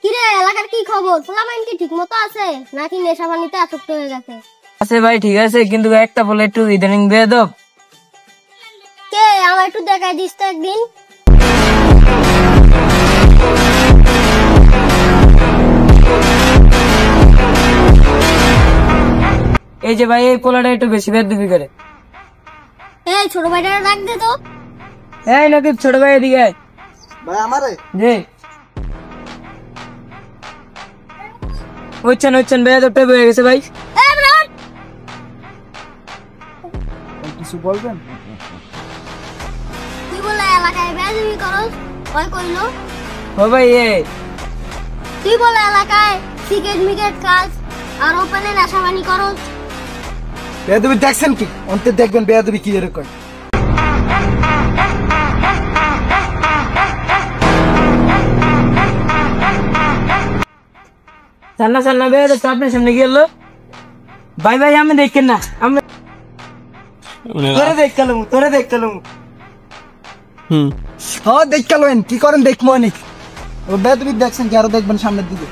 কিরে এলাকার কি খবর? পোলাপাইন কি ঠিক মতো আছে নাকি নেশা পানিতে আসক্ত হয়ে গেছে? আছে ভাই, ঠিক আছে, কিন্তু একটা বলে একটু ইদানিং বেয়াদব। কে আমার একটু দেখাই দিস তো একদিন। এই যে ভাই, এই পোলাটা একটু বেশি বেয়াদবি করে। এই ছোট ভাইটারে ডাক দে তো। এই নাকি ছোট ভাই এদিকে আয়। ভাই আমারে জি হচ্ছেন বেয়াদবটা হয়ে গেছে ভাই। এই ব্রাট, কিছু বলবেন? তুই বলে এলাকায় বেয়াদবি করস? ওই কইলো ও ভাই তুই বলে এলাকায় সিগারেট মিগারেট খাস আর ওপেনে নেশা পানি করস। বেয়াদবি দেখছেন কি? অন্তে দেখবেন বেয়াদবি কি এরকম। সান্না বেয়াদব তো আপনার সামনে গেল। ভাই ভাই আমি দেখেন না, আমি তোরে দেখলাম। হ্যাঁ দেখ কেলেন কি করেন দেখবো অনেক। বেয়াদবি দেখছেন কি? আরো দেখবেন সামনের দিকে।